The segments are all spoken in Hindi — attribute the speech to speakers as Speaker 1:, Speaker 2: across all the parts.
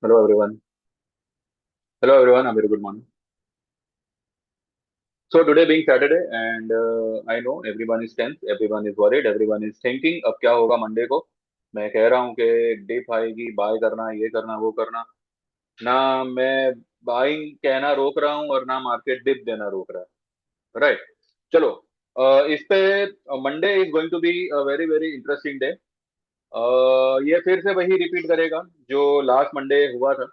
Speaker 1: Hello everyone. Hello everyone. A very good morning. So today being Saturday, and I know everyone is tense, everyone is worried, everyone is thinking अब क्या होगा मंडे को। मैं कह रहा हूँ कि डिप आएगी, बाय करना, ये करना, वो करना। ना मैं बाइंग कहना रोक रहा हूँ और ना मार्केट डिप देना रोक रहा है। राइट। चलो। इस पे Monday is going to be a very very interesting day. ये फिर से वही रिपीट करेगा जो लास्ट मंडे हुआ था।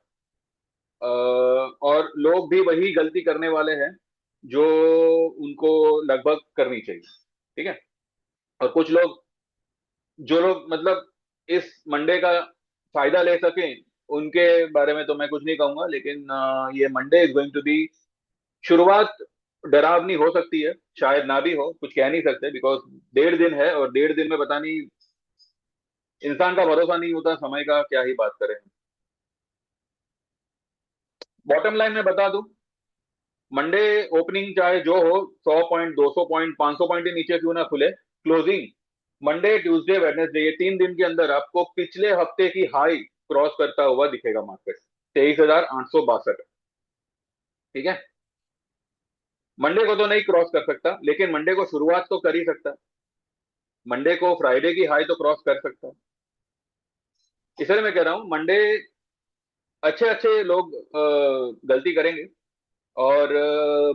Speaker 1: और लोग भी वही गलती करने वाले हैं जो उनको लगभग करनी चाहिए। ठीक है। और कुछ लोग, जो लोग मतलब इस मंडे का फायदा ले सकें, उनके बारे में तो मैं कुछ नहीं कहूंगा, लेकिन ये Monday is going to be शुरुआत डरावनी हो सकती है, शायद ना भी हो, कुछ कह नहीं सकते, बिकॉज 1.5 दिन है और 1.5 दिन में पता नहीं, इंसान का भरोसा नहीं होता, समय का क्या ही बात करें। बॉटम लाइन में बता दूं, मंडे ओपनिंग चाहे जो हो, 100 पॉइंट, 200 पॉइंट, 500 पॉइंट ही नीचे क्यों ना खुले, क्लोजिंग मंडे ट्यूसडे वेडनेसडे, ये 3 दिन के अंदर आपको पिछले हफ्ते की हाई क्रॉस करता हुआ दिखेगा मार्केट। 23,862। ठीक है। मंडे को तो नहीं क्रॉस कर सकता, लेकिन मंडे को शुरुआत तो कर ही सकता है। मंडे को फ्राइडे की हाई तो क्रॉस कर सकता है। इसलिए मैं कह रहा हूं मंडे अच्छे अच्छे लोग गलती करेंगे, और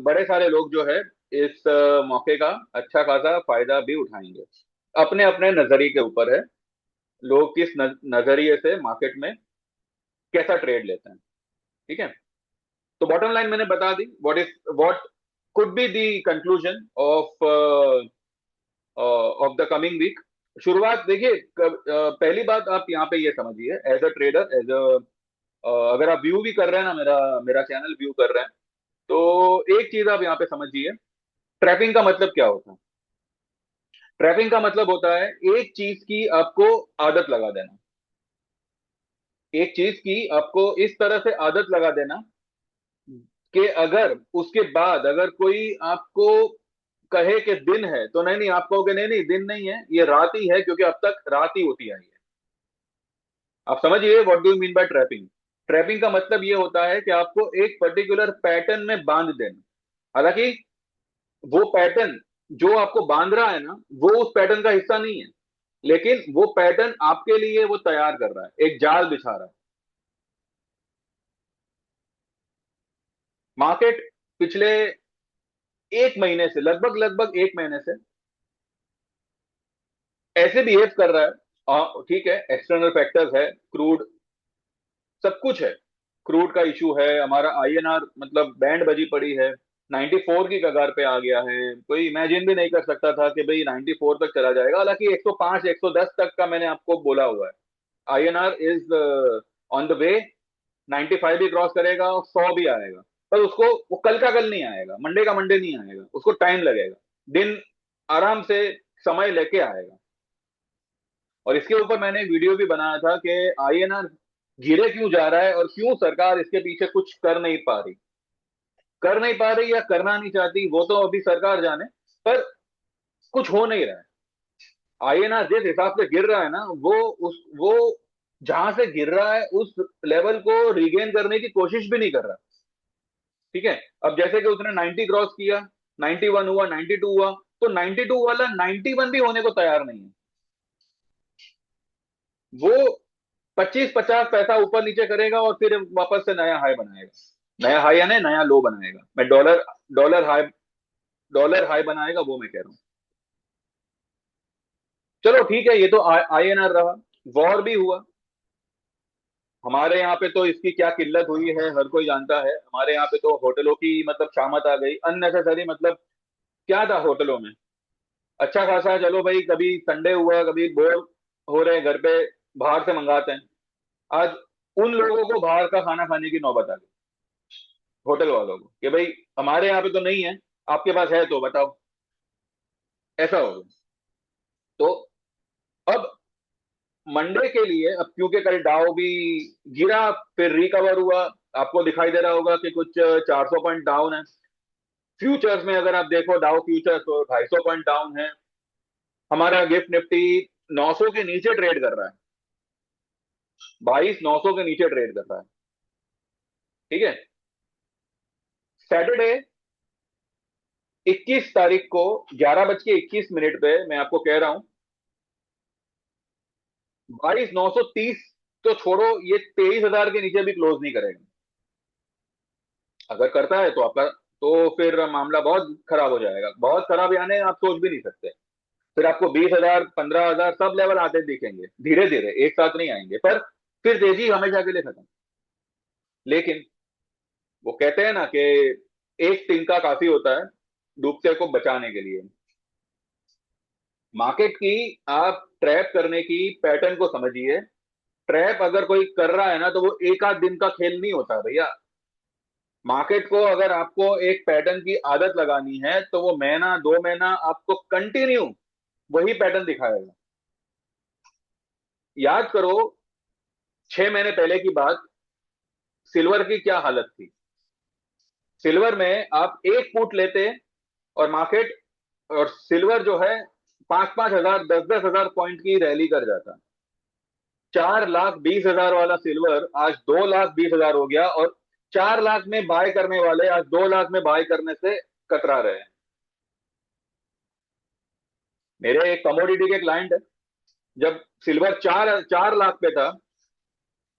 Speaker 1: बड़े सारे लोग जो है इस मौके का अच्छा खासा फायदा भी उठाएंगे। अपने अपने नजरिए के ऊपर है, लोग किस नजरिए से मार्केट में कैसा ट्रेड लेते हैं। ठीक है। तो बॉटम लाइन मैंने बता दी, what could be the conclusion of of the coming week. शुरुआत देखिए, पहली बात आप यहाँ पे ये समझिए, as a trader, as a अगर आप व्यू भी कर रहे हैं ना, मेरा मेरा चैनल व्यू कर रहे हैं, तो एक चीज आप यहाँ पे समझिए, ट्रैपिंग का मतलब क्या होता है। ट्रैपिंग का मतलब होता है एक चीज की आपको आदत लगा देना। एक चीज की आपको इस तरह से आदत लगा देना कि अगर उसके बाद अगर कोई आपको कहे कि दिन है, तो नहीं नहीं, आप कहोगे नहीं नहीं दिन नहीं है, ये रात ही है, क्योंकि अब तक रात ही होती आई है। आप समझिए what do you mean by trapping. Trapping का मतलब ये होता है कि आपको एक पर्टिकुलर पैटर्न में बांध देना। हालांकि वो पैटर्न जो आपको बांध रहा है ना, वो उस पैटर्न का हिस्सा नहीं है, लेकिन वो पैटर्न आपके लिए वो तैयार कर रहा है, एक जाल बिछा रहा है। मार्केट पिछले एक महीने से, लगभग लगभग एक महीने से ऐसे बिहेव कर रहा है। ठीक है, एक्सटर्नल फैक्टर्स है, क्रूड, सब कुछ है। क्रूड का इशू है, हमारा आईएनआर मतलब बैंड बजी पड़ी है, 94 की कगार पे आ गया है। कोई इमेजिन भी नहीं कर सकता था कि भाई 94 तक चला जाएगा। हालांकि 105 110 तक का मैंने आपको बोला हुआ है। INR is on the way, 95 भी क्रॉस करेगा और 100 भी आएगा। पर उसको, वो कल का कल नहीं आएगा, मंडे का मंडे नहीं आएगा, उसको टाइम लगेगा। दिन आराम से समय लेके आएगा। और इसके ऊपर मैंने एक वीडियो भी बनाया था कि आईएनआर गिरे क्यों जा रहा है और क्यों सरकार इसके पीछे कुछ कर नहीं पा रही। कर नहीं पा रही या करना नहीं चाहती, वो तो अभी सरकार जाने, पर कुछ हो नहीं रहा है। आईएनआर जिस हिसाब से गिर रहा है ना, वो जहां से गिर रहा है उस लेवल को रिगेन करने की कोशिश भी नहीं कर रहा। ठीक है। अब जैसे कि उसने 90 क्रॉस किया, 91 हुआ, 92 हुआ, तो 92 वाला 91 भी होने को तैयार नहीं है। वो 25-50 पैसा ऊपर नीचे करेगा और फिर वापस से नया हाई बनाएगा। नया हाई यानी नया लो बनाएगा। मैं डॉलर डॉलर हाई बनाएगा, वो मैं कह रहा हूँ। चलो ठीक है, ये तो आईएनआर रहा। वॉर भी हुआ हमारे यहाँ पे, तो इसकी क्या किल्लत हुई है हर कोई जानता है। हमारे यहाँ पे तो होटलों की मतलब शामत आ गई, अननेसेसरी मतलब। क्या था होटलों में, अच्छा खासा, चलो भाई कभी संडे हुआ, कभी बोर हो रहे हैं घर पे, बाहर से मंगाते हैं। आज उन लोगों को बाहर का खाना खाने की नौबत आ गई, होटल वालों को, कि भाई हमारे यहाँ पे तो नहीं है, आपके पास है तो बताओ। ऐसा हो गया। तो अब मंडे के लिए, अब क्योंकि कल डाउ भी गिरा, फिर रिकवर हुआ, आपको दिखाई दे रहा होगा कि कुछ 400 पॉइंट डाउन है। फ्यूचर्स में अगर आप देखो डाउ फ्यूचर्स, तो 250 पॉइंट डाउन है। हमारा गिफ्ट निफ्टी 900 के नीचे ट्रेड कर रहा है, 22,900 के नीचे ट्रेड कर रहा है। ठीक है। सैटरडे 21 तारीख को 11:21 पे मैं आपको कह रहा हूं, 22,930 तो छोड़ो, ये 23,000 के नीचे भी क्लोज नहीं करेगा। अगर करता है तो आपका, तो फिर मामला बहुत खराब हो जाएगा, बहुत खराब, यानी आप सोच भी नहीं सकते। फिर आपको 20,000, 15,000 सब लेवल आते दिखेंगे, धीरे धीरे, एक साथ नहीं आएंगे, पर फिर तेजी हमेशा के लिए खत्म। लेकिन वो कहते हैं ना कि एक तिनका काफी होता है डूबते को बचाने के लिए। मार्केट की आप ट्रैप करने की पैटर्न को समझिए। ट्रैप अगर कोई कर रहा है ना, तो वो एक आध दिन का खेल नहीं होता भैया। मार्केट को अगर आपको एक पैटर्न की आदत लगानी है, तो वो महीना 2 महीना आपको कंटिन्यू वही पैटर्न दिखाएगा। याद करो, 6 महीने पहले की बात, सिल्वर की क्या हालत थी। सिल्वर में आप एक फुट लेते और मार्केट, और सिल्वर जो है 5-5 हजार, 10-10 हजार पॉइंट की रैली कर जाता। 4,20,000 वाला सिल्वर आज 2,20,000 हो गया, और 4 लाख में बाय करने वाले आज 2 लाख में बाय करने से कतरा रहे हैं। मेरे एक कमोडिटी के क्लाइंट है, जब सिल्वर 4 4 लाख पे था,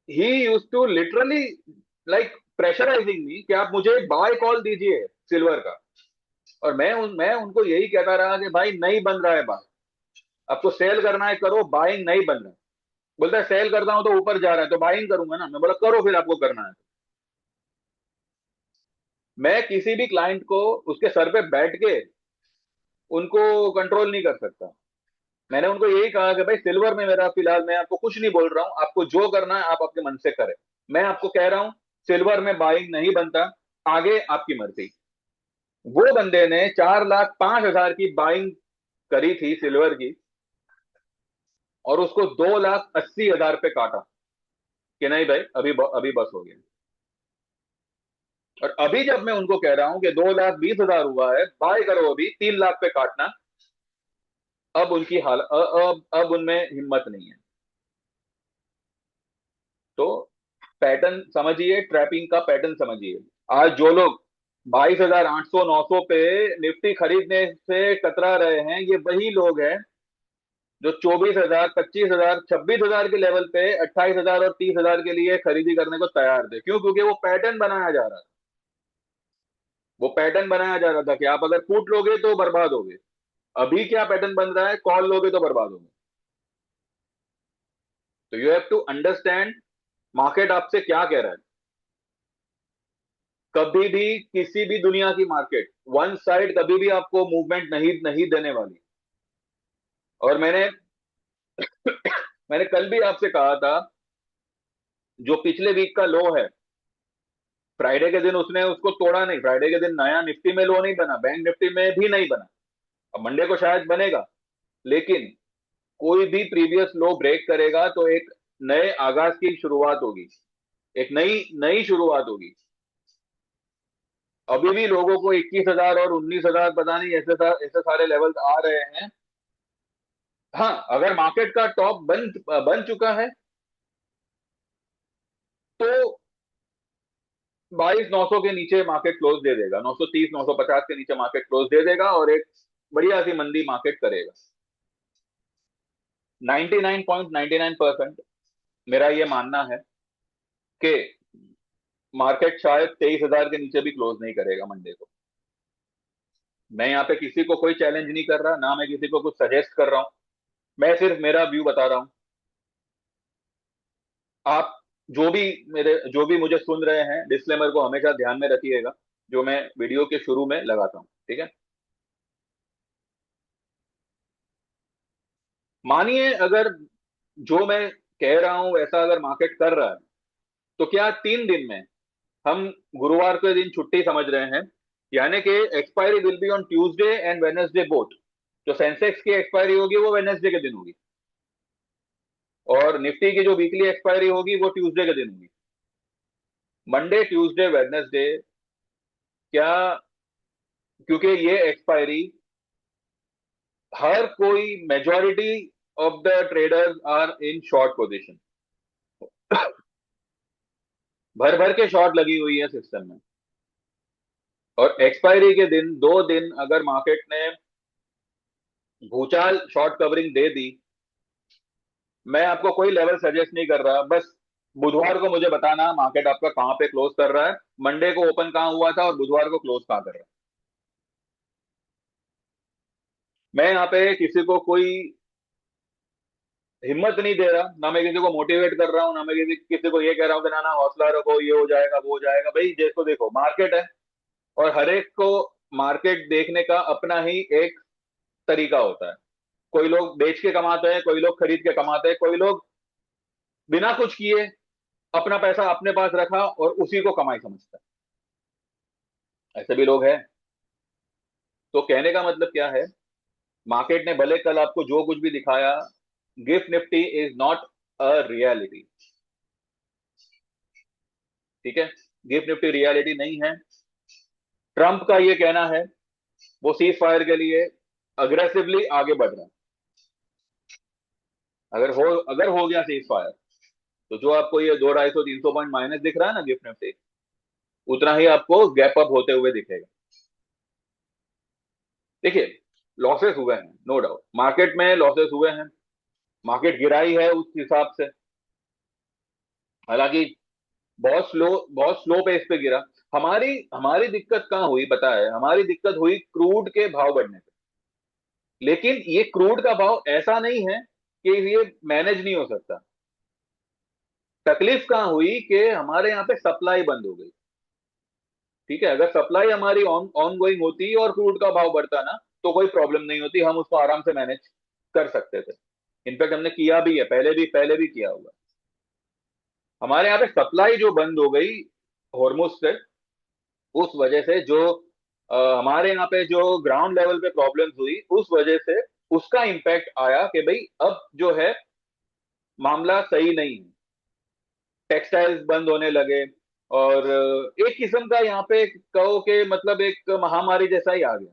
Speaker 1: he used to literally like pressurising me कि आप मुझे बाय कॉल दीजिए सिल्वर का। और मैं उनको यही कहता रहा कि भाई नहीं बन रहा है बाय, आपको सेल करना है करो, बाइंग नहीं बन रहा है। बोलता है सेल करता हूं तो ऊपर जा रहा है तो बाइंग करूंगा ना। मैं बोला करो फिर, आपको करना है। मैं किसी भी क्लाइंट को उसके सर पे बैठ के उनको कंट्रोल नहीं कर सकता। मैंने उनको यही कहा कि भाई सिल्वर में मेरा फिलहाल, मैं आपको कुछ नहीं बोल रहा हूं, आपको जो करना है आप अपने मन से करें। मैं आपको कह रहा हूं सिल्वर में बाइंग नहीं बनता, आगे आपकी मर्जी। वो बंदे ने 4,05,000 की बाइंग करी थी सिल्वर की, और उसको 2,80,000 पे काटा कि नहीं भाई, अभी बस हो गया। और अभी जब मैं उनको कह रहा हूं कि 2,20,000 हुआ है, बाय करो, अभी 3 लाख पे काटना, अब उनकी हाल अब उनमें हिम्मत नहीं है। तो पैटर्न समझिए, ट्रैपिंग का पैटर्न समझिए। आज जो लोग 22,800, 900 पे निफ्टी खरीदने से कतरा रहे हैं, ये वही लोग हैं जो 24,000, 25,000, 26,000 के लेवल पे 28,000 और 30,000 के लिए खरीदी करने को तैयार थे। क्यों? क्योंकि वो पैटर्न बनाया जा रहा था। वो पैटर्न बनाया जा रहा था कि आप अगर पुट लोगे तो बर्बाद होगे। अभी क्या पैटर्न बन रहा है, कॉल लोगे तो बर्बाद होगे। तो you have to understand market आपसे क्या कह रहा है। कभी भी किसी भी दुनिया की मार्केट वन साइड कभी भी आपको मूवमेंट नहीं नहीं देने वाली। और मैंने कल भी आपसे कहा था, जो पिछले वीक का लो है, फ्राइडे के दिन उसने उसको तोड़ा नहीं। फ्राइडे के दिन नया निफ्टी में लो नहीं बना, बैंक निफ्टी में भी नहीं बना। अब मंडे को शायद बनेगा, लेकिन कोई भी प्रीवियस लो ब्रेक करेगा तो एक नए आगाज की शुरुआत होगी, एक नई नई शुरुआत होगी। अभी भी लोगों को 21,000 और 19,000 पता नहीं ऐसे सारे लेवल्स आ रहे हैं। हाँ, अगर मार्केट का टॉप बन चुका है, तो 22,900 के नीचे मार्केट क्लोज दे देगा, 930, 950 के नीचे मार्केट क्लोज दे देगा, और एक बढ़िया सी मंदी मार्केट करेगा। 99.99% मेरा ये मानना है कि मार्केट शायद 23,000 के नीचे भी क्लोज नहीं करेगा मंडे को। मैं यहाँ पे किसी को कोई चैलेंज नहीं कर रहा, ना मैं किसी को कुछ सजेस्ट कर रहा हूं, मैं सिर्फ मेरा व्यू बता रहा हूं। आप जो भी मुझे सुन रहे हैं, डिस्क्लेमर को हमेशा ध्यान में रखिएगा, जो मैं वीडियो के शुरू में लगाता हूं, ठीक है। मानिए अगर जो मैं कह रहा हूं वैसा अगर मार्केट कर रहा है, तो क्या 3 दिन में हम गुरुवार के दिन छुट्टी समझ रहे हैं, यानी कि expiry will be on Tuesday and Wednesday both. जो सेंसेक्स की एक्सपायरी होगी वो वेडनेसडे के दिन होगी, और निफ्टी की जो वीकली एक्सपायरी होगी वो ट्यूसडे के दिन होगी। मंडे, ट्यूसडे, वेडनेसडे, क्या, क्योंकि ये एक्सपायरी, हर कोई, majority of the traders are in short position. भर भर के शॉर्ट लगी हुई है सिस्टम में। और एक्सपायरी के दिन 2 दिन अगर मार्केट ने भूचाल शॉर्ट कवरिंग दे दी, मैं आपको कोई लेवल सजेस्ट नहीं कर रहा, बस बुधवार को मुझे बताना मार्केट आपका कहां पे क्लोज कर रहा है, मंडे को ओपन कहां हुआ था और बुधवार को क्लोज कहां कर रहा है। मैं यहाँ पे किसी को कोई हिम्मत नहीं दे रहा, ना मैं किसी को मोटिवेट कर रहा हूँ, ना मैं किसी को ये कह रहा हूँ कि ना ना हौसला रखो, ये हो जाएगा वो हो जाएगा। भाई देखो देखो मार्केट है, और हर एक को मार्केट देखने का अपना ही एक तरीका होता है। कोई लोग बेच के कमाते हैं, कोई लोग खरीद के कमाते हैं, कोई लोग बिना कुछ किए अपना पैसा अपने पास रखा और उसी को कमाई समझता है, ऐसे भी लोग हैं। तो कहने का मतलब क्या है, मार्केट ने भले कल आपको जो कुछ भी दिखाया, gift Nifty is not a reality. ठीक है, गिफ्ट निफ्टी रियलिटी नहीं है। ट्रंप का ये कहना है, वो सीज फायर के लिए अग्रेसिवली आगे बढ़ रहा है। अगर हो गया सीज फायर, तो जो आपको ये 200-250 300 पॉइंट माइनस दिख रहा है ना गिफ्ट निफ्टी, उतना ही आपको गैप अप होते हुए दिखेगा। देखिए, लॉसेस हुए हैं, नो डाउट मार्केट में लॉसेस हुए हैं, मार्केट गिराई है उस हिसाब से, हालांकि बहुत स्लो पेस पे गिरा। हमारी हमारी दिक्कत कहाँ हुई पता है, हमारी दिक्कत हुई क्रूड के भाव बढ़ने पे। लेकिन ये क्रूड का भाव ऐसा नहीं है कि ये मैनेज नहीं हो सकता। तकलीफ कहाँ हुई कि हमारे यहाँ पे सप्लाई बंद हो गई। ठीक है, अगर सप्लाई हमारी ऑन गोइंग होती और क्रूड का भाव बढ़ता ना, तो कोई प्रॉब्लम नहीं होती, हम उसको आराम से मैनेज कर सकते थे। इनफैक्ट हमने किया भी है, पहले भी किया हुआ। हमारे यहाँ पे सप्लाई जो बंद हो गई हॉर्मुज से, उस वजह से जो हमारे यहाँ पे जो ग्राउंड लेवल पे प्रॉब्लम्स हुई, उस वजह से उसका इंपैक्ट आया कि भाई अब जो है मामला सही नहीं है। टेक्सटाइल्स बंद होने लगे, और एक किस्म का यहाँ पे कहो कि मतलब एक महामारी जैसा ही आ गया।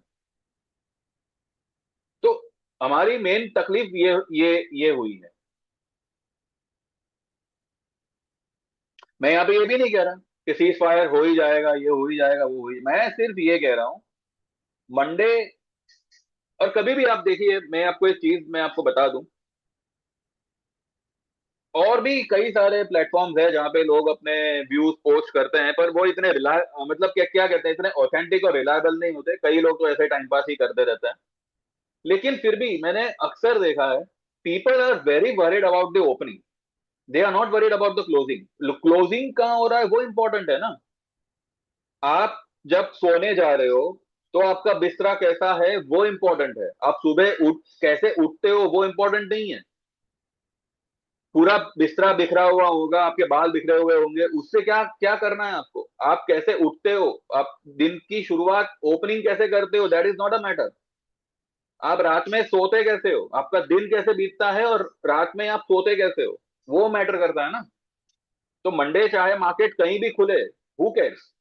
Speaker 1: तो हमारी मेन तकलीफ ये हुई है। मैं यहाँ पे ये भी नहीं कह रहा कि सीज फायर हो ही जाएगा, ये हो ही जाएगा, वो हो ही, मैं सिर्फ ये कह रहा हूँ मंडे। और कभी भी आप देखिए, मैं आपको एक चीज मैं आपको बता दूं, और भी कई सारे प्लेटफॉर्म्स है जहाँ पे लोग अपने व्यूज पोस्ट करते हैं, पर वो इतने मतलब क्या क्या कहते हैं, इतने ऑथेंटिक और रिलायबल नहीं होते। कई लोग तो ऐसे टाइम पास ही करते रहते हैं। लेकिन फिर भी मैंने अक्सर देखा है, people are very worried about the opening, they are not worried about the closing. Closing कहाँ हो रहा है वो इंपॉर्टेंट है ना। आप जब सोने जा रहे हो, तो आपका बिस्तरा कैसा है वो इंपॉर्टेंट है। आप सुबह उठ कैसे उठते हो वो इंपॉर्टेंट नहीं है। पूरा बिस्तरा बिखरा हुआ होगा, आपके बाल बिखरे हुए होंगे, उससे क्या क्या करना है आपको। आप कैसे उठते हो, आप दिन की शुरुआत ओपनिंग कैसे करते हो, that is not a matter. आप रात में सोते कैसे हो, आपका दिन कैसे बीतता है, और रात में आप सोते कैसे हो, वो मैटर करता है ना। तो मंडे चाहे मार्केट कहीं भी खुले, हु केयर्स,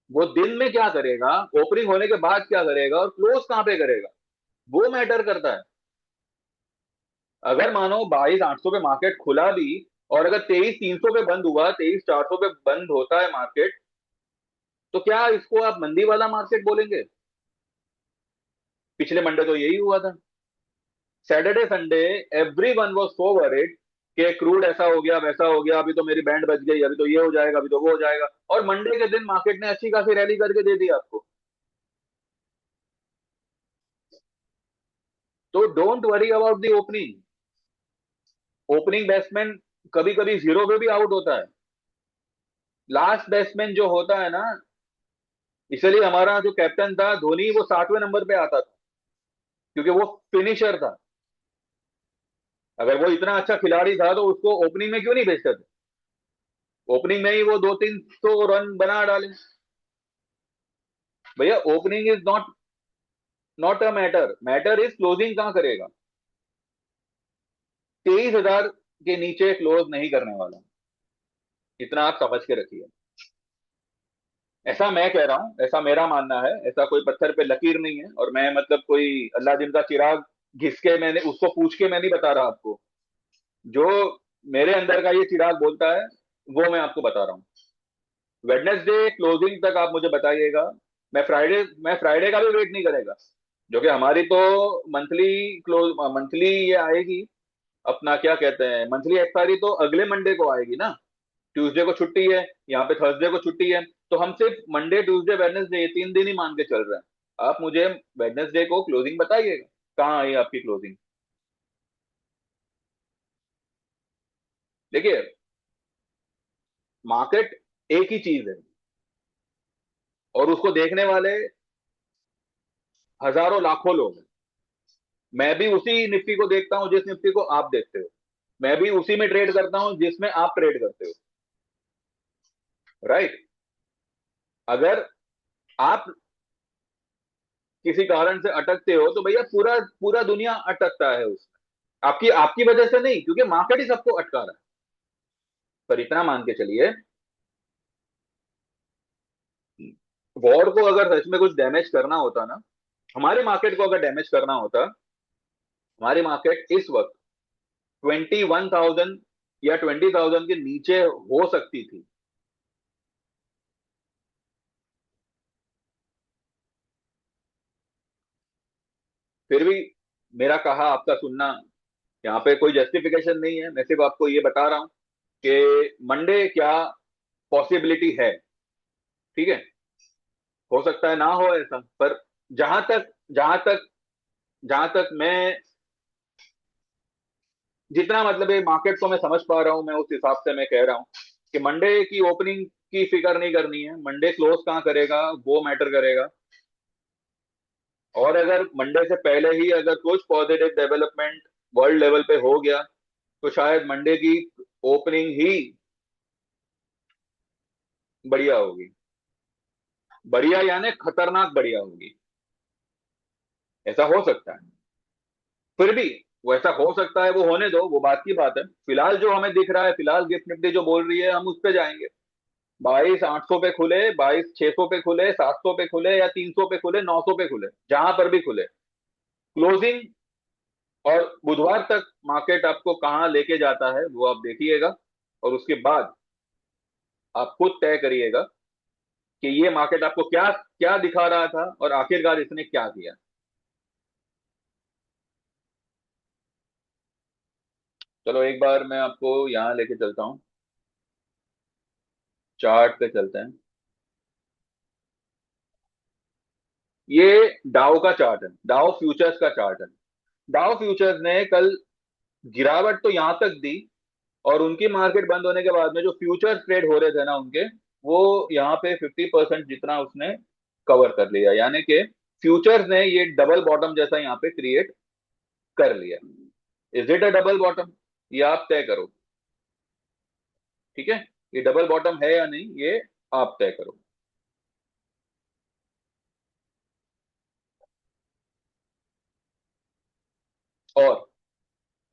Speaker 1: वो दिन में क्या करेगा, ओपनिंग होने के बाद क्या करेगा, और क्लोज कहां पे करेगा, वो मैटर करता है। अगर मानो 22,800 पे मार्केट खुला भी, और अगर 23,300 पे बंद हुआ, 23,400 पे बंद होता है मार्केट, तो क्या इसको आप मंदी वाला मार्केट बोलेंगे? पिछले मंडे तो यही हुआ था। Saturday Sunday every one was so worried कि क्रूड ऐसा हो गया वैसा हो गया, अभी तो मेरी बैंड बच गई, अभी तो ये हो जाएगा, अभी तो वो हो जाएगा, और मंडे के दिन मार्केट ने अच्छी खासी रैली करके दे दी आपको। तो don't worry about the opening. Opening batsman कभी कभी जीरो पे भी आउट होता है। लास्ट बैट्समैन जो होता है ना, इसलिए हमारा जो कैप्टन था धोनी, वो 7वें नंबर पे आता था, क्योंकि वो फिनिशर था। अगर वो इतना अच्छा खिलाड़ी था तो उसको ओपनिंग में क्यों नहीं भेजते थे? ओपनिंग में ही वो 200-300 रन बना डाले। भैया opening is not a matter, matter is closing कहां करेगा। 23,000 के नीचे क्लोज नहीं करने वाला, इतना आप समझ के रखिए। ऐसा मैं कह रहा हूं, ऐसा मेरा मानना है, ऐसा कोई पत्थर पे लकीर नहीं है, और मैं मतलब कोई अल्लाह दिन का चिराग घिस के मैंने उसको पूछ के मैं नहीं बता रहा आपको। जो मेरे अंदर का ये चिराग बोलता है, वो मैं आपको बता रहा हूँ। वेडनेसडे क्लोजिंग तक आप मुझे बताइएगा। मैं फ्राइडे का भी वेट नहीं करेगा, जो कि हमारी तो मंथली क्लोज, मंथली ये आएगी। अपना क्या कहते हैं, मंथली एक्सपायरी तो अगले मंडे को आएगी ना। ट्यूसडे को छुट्टी है, यहाँ पे थर्सडे को छुट्टी है। तो हम सिर्फ मंडे ट्यूसडे वेडनेसडे ये 3 दिन ही मान के चल रहे हैं। आप मुझे वेडनेसडे को क्लोजिंग बताइएगा, कहाँ आई आपकी क्लोजिंग। देखिए, मार्केट एक ही चीज है, और उसको देखने वाले हजारों लाखों लोग हैं। मैं भी उसी निफ्टी को देखता हूं जिस निफ्टी को आप देखते हो। मैं भी उसी में ट्रेड करता हूं जिसमें आप ट्रेड करते हो। राइट। अगर आप किसी कारण से अटकते हो तो भैया पूरा पूरा दुनिया अटकता है उसमें, आपकी आपकी वजह से नहीं, क्योंकि मार्केट ही सबको अटका रहा है। पर इतना मान के चलिए, वॉर को अगर सच में कुछ डैमेज करना होता ना, हमारी मार्केट को अगर डैमेज करना होता, हमारी मार्केट इस वक्त 21,000 या 20,000 के नीचे हो सकती थी। फिर भी मेरा कहा आपका सुनना, यहाँ पे कोई जस्टिफिकेशन नहीं है, मैं सिर्फ आपको ये बता रहा हूँ कि मंडे क्या पॉसिबिलिटी है। ठीक है, हो सकता है ना हो ऐसा, पर जहां तक जहां तक जहां तक मैं, जितना मतलब ये मार्केट को मैं समझ पा रहा हूं, मैं उस हिसाब से मैं कह रहा हूं कि मंडे की ओपनिंग की फिक्र नहीं करनी है, मंडे क्लोज कहाँ करेगा वो मैटर करेगा। और अगर मंडे से पहले ही अगर कुछ पॉजिटिव डेवलपमेंट वर्ल्ड लेवल पे हो गया, तो शायद मंडे की ओपनिंग ही बढ़िया होगी। बढ़िया यानी खतरनाक बढ़िया होगी, ऐसा हो सकता है। फिर भी वो ऐसा हो सकता है, वो होने दो, वो बात की बात है। फिलहाल जो हमें दिख रहा है, फिलहाल गिफ्ट निफ्टी जो बोल रही है, हम उस पे जाएंगे। 22,800 पे खुले, 22,600 पे खुले, 700 पे खुले, या 300 पे खुले, 900 पे खुले, जहां पर भी खुले, क्लोजिंग और बुधवार तक मार्केट आपको कहाँ लेके जाता है वो आप देखिएगा। और उसके बाद आप खुद तय करिएगा कि ये मार्केट आपको क्या क्या दिखा रहा था और आखिरकार इसने क्या किया। चलो एक बार मैं आपको यहाँ लेके चलता हूँ, चार्ट पे चलते हैं। ये डाउ का चार्ट है, डाउ फ्यूचर्स का चार्ट है। डाउ फ्यूचर्स ने कल गिरावट तो यहां तक दी, और उनकी मार्केट बंद होने के बाद में जो फ्यूचर्स ट्रेड हो रहे थे ना उनके, वो यहाँ पे 50% जितना उसने कवर कर लिया, यानी कि फ्यूचर्स ने ये डबल बॉटम जैसा यहाँ पे क्रिएट कर लिया। Is it a double bottom, ये आप तय करो। ठीक है, ये डबल बॉटम है या नहीं, ये आप तय करो। और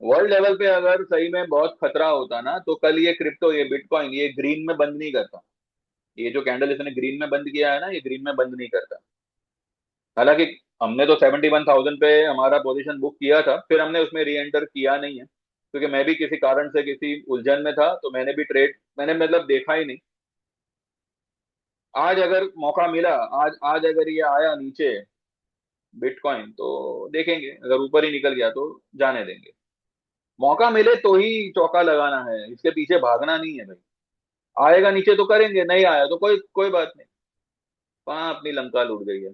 Speaker 1: वर्ल्ड लेवल पे अगर सही में बहुत खतरा होता ना, तो कल ये क्रिप्टो, ये बिटकॉइन, ये ग्रीन में बंद नहीं करता। ये जो कैंडल इसने ग्रीन में बंद किया है ना, ये ग्रीन में बंद नहीं करता। हालांकि हमने तो 71,000 पे हमारा पोजीशन बुक किया था, फिर हमने उसमें री एंटर किया नहीं है, क्योंकि मैं भी किसी कारण से किसी उलझन में था, तो मैंने भी ट्रेड, मैंने मतलब देखा ही नहीं। आज अगर मौका मिला, आज आज अगर ये आया नीचे बिटकॉइन, तो देखेंगे, अगर ऊपर ही निकल गया तो जाने देंगे। मौका मिले तो ही चौका लगाना है, इसके पीछे भागना नहीं है भाई। आएगा नीचे तो करेंगे, नहीं आया तो कोई कोई बात नहीं। वहां अपनी लंका लूट गई है।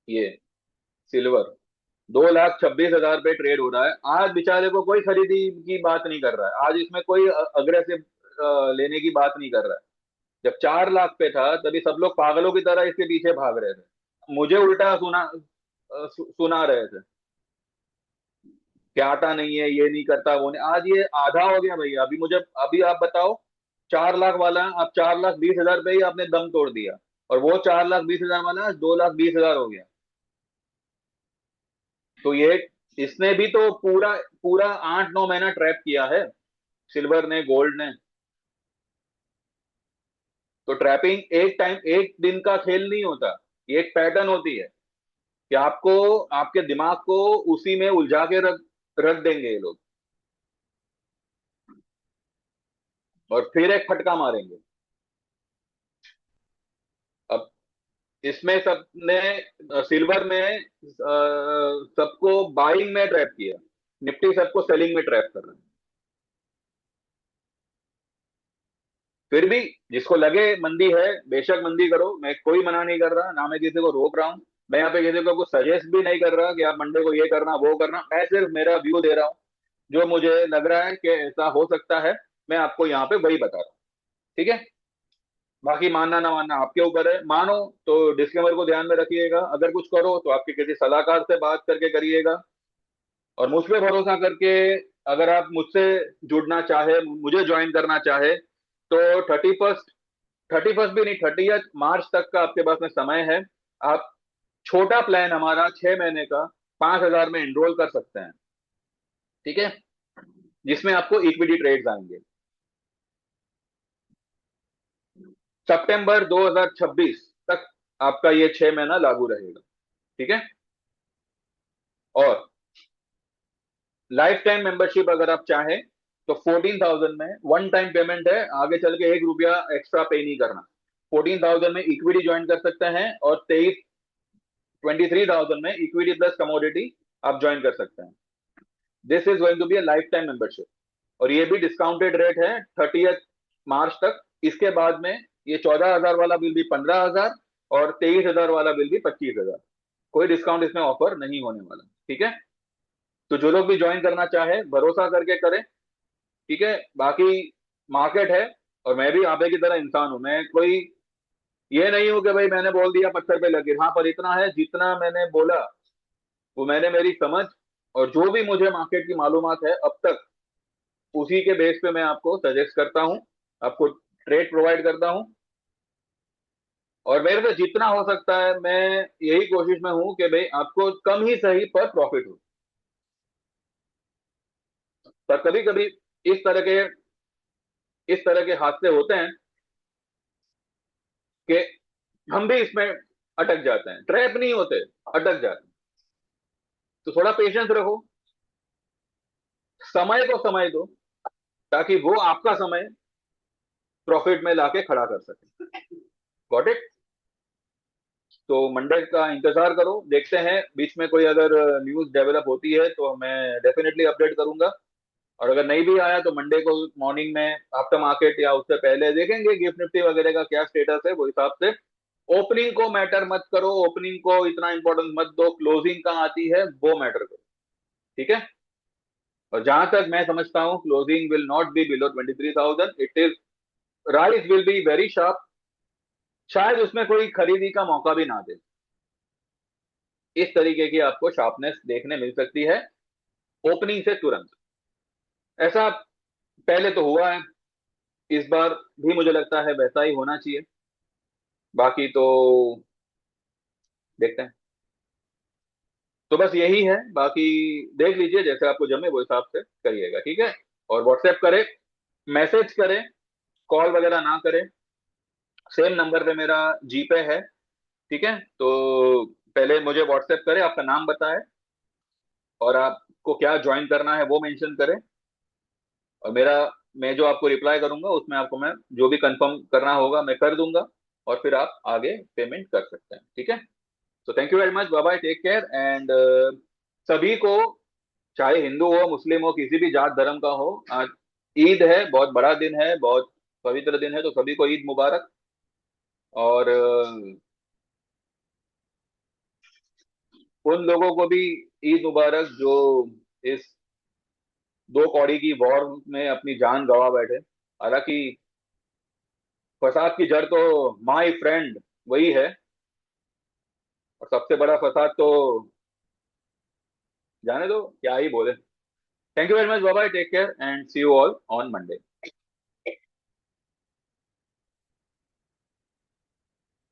Speaker 1: ये सिल्वर 2,26,000 पे ट्रेड हो रहा है आज, बेचारे को कोई खरीदी की बात नहीं कर रहा है आज, इसमें कोई अग्रेसिव लेने की बात नहीं कर रहा है। जब 4 लाख पे था तभी सब लोग पागलों की तरह इसके पीछे भाग रहे थे, मुझे उल्टा सुना रहे थे कि आता नहीं है, ये नहीं करता, वो नहीं। आज ये आधा हो गया भैया। अभी मुझे, अभी आप बताओ, 4 लाख वाला, आप 4,20,000 पे ही आपने दम तोड़ दिया, और वो 4,20,000 वाला 2,20,000 हो गया। तो ये, इसने भी तो पूरा पूरा 8-9 महीना ट्रैप किया है, सिल्वर ने, गोल्ड ने। तो ट्रैपिंग एक टाइम, एक दिन का खेल नहीं होता, ये एक पैटर्न होती है कि आपको, आपके दिमाग को उसी में उलझा के रख रख देंगे ये लोग। और फिर एक फटका मारेंगे। अब इसमें सबने सिल्वर में सबको बाइंग में ट्रैप किया, निफ्टी सबको सेलिंग में ट्रैप कर रहा है। फिर भी जिसको लगे मंदी है, बेशक मंदी करो, मैं कोई मना नहीं कर रहा, ना मैं किसी को रोक रहा हूं। मैं यहाँ पे किसी को कुछ सजेस्ट भी नहीं कर रहा कि आप मंडे को ये करना वो करना, मैं सिर्फ मेरा व्यू दे रहा हूँ। जो मुझे लग रहा है कि ऐसा हो सकता है, मैं आपको यहाँ पे वही बता रहा हूँ। ठीक है। बाकी मानना ना मानना आपके ऊपर है। मानो तो डिस्क्लेमर को ध्यान में रखिएगा, अगर कुछ करो तो आपके किसी सलाहकार से बात करके करिएगा। और मुझ पे भरोसा करके अगर आप मुझसे जुड़ना चाहे, मुझे ज्वाइन करना चाहे, तो 31 भी नहीं, 30 मार्च तक का आपके पास में समय है। आप छोटा प्लान हमारा 6 महीने का 5,000 में एनरोल कर सकते हैं। ठीक है। जिसमें आपको इक्विटी ट्रेड्स आएंगे। सितंबर 2026 तक आपका ये 6 महीना लागू रहेगा। ठीक है। और लाइफ टाइम मेंबरशिप अगर आप चाहें तो 14,000 में वन टाइम पेमेंट है, आगे चल के 1 रुपया एक्स्ट्रा पे नहीं करना। 14,000 में इक्विटी ज्वाइन कर सकते हैं, और 23,000 में इक्विटी प्लस कमोडिटी आप ज्वाइन कर सकते हैं। This is going to be a life time membership. और ये भी डिस्काउंटेड रेट है 30 मार्च तक। इसके बाद में ये 14,000 वाला बिल भी 15,000, और 23,000 वाला बिल भी 25,000। कोई डिस्काउंट इसमें ऑफर नहीं होने वाला। ठीक है। तो जो लोग भी ज्वाइन करना चाहे भरोसा करके करें। ठीक है। बाकी मार्केट है, और मैं भी आप ही की तरह इंसान हूं। मैं कोई ये नहीं हूं कि भाई मैंने बोल दिया पत्थर पे लकीर। हाँ, पर इतना है जितना मैंने बोला वो मैंने मेरी समझ और जो भी मुझे मार्केट की मालूमात है अब तक, उसी के बेस पे मैं आपको सजेस्ट करता हूं, आपको ट्रेड प्रोवाइड करता हूं। और मेरे से जितना हो सकता है मैं यही कोशिश में हूं कि भाई आपको कम ही सही पर प्रॉफिट हो। पर कभी कभी इस तरह के इस तरह के हादसे होते हैं कि हम भी इसमें अटक जाते हैं। ट्रैप नहीं होते, अटक जाते हैं। तो थोड़ा पेशेंस रखो, समय को समय दो, ताकि वो आपका समय प्रॉफिट में लाके खड़ा कर सके। Got it. तो मंडे का इंतजार करो, देखते हैं बीच में कोई अगर न्यूज डेवलप होती है तो मैं डेफिनेटली अपडेट करूंगा। और अगर नहीं भी आया तो मंडे को मॉर्निंग में आफ्टर मार्केट या उससे पहले देखेंगे गिफ्ट निफ्टी वगैरह का क्या स्टेटस है, वो हिसाब से। ओपनिंग को मैटर मत करो, ओपनिंग को इतना इंपॉर्टेंस मत दो, क्लोजिंग कहाँ आती है वो मैटर करो। ठीक है। और जहां तक मैं समझता हूँ closing will not be below 23,000, it is rice will be very sharp. शायद उसमें कोई खरीदी का मौका भी ना दे। इस तरीके की आपको शार्पनेस देखने मिल सकती है ओपनिंग से तुरंत। ऐसा पहले तो हुआ है, इस बार भी मुझे लगता है वैसा ही होना चाहिए। बाकी तो देखते हैं। तो बस यही है। बाकी देख लीजिए, जैसे आपको जमे वो हिसाब से करिएगा। ठीक है। और व्हाट्सएप करें, मैसेज करें, कॉल वगैरह ना करें। सेम नंबर पे मेरा जीपे है। ठीक है। तो पहले मुझे व्हाट्सएप करें, आपका नाम बताएं, और आपको क्या ज्वाइन करना है वो मेंशन करें। और मैं जो आपको रिप्लाई करूंगा उसमें आपको मैं जो भी कंफर्म करना होगा मैं कर दूंगा। और फिर आप आगे पेमेंट कर सकते हैं। ठीक है। तो thank you very much, bye bye, take care. And सभी को, चाहे हिंदू हो मुस्लिम हो किसी भी जात धर्म का हो, आज ईद है, बहुत बड़ा दिन है, बहुत पवित्र दिन है, तो सभी को ईद मुबारक। और उन लोगों को भी ईद मुबारक जो इस दो कौड़ी की वॉर में अपनी जान गंवा बैठे। हालांकि फसाद की जड़ तो माय फ्रेंड वही है, और सबसे बड़ा फसाद तो जाने दो, क्या ही बोले। Thank you very much, bye bye, take care, and see you all on Monday.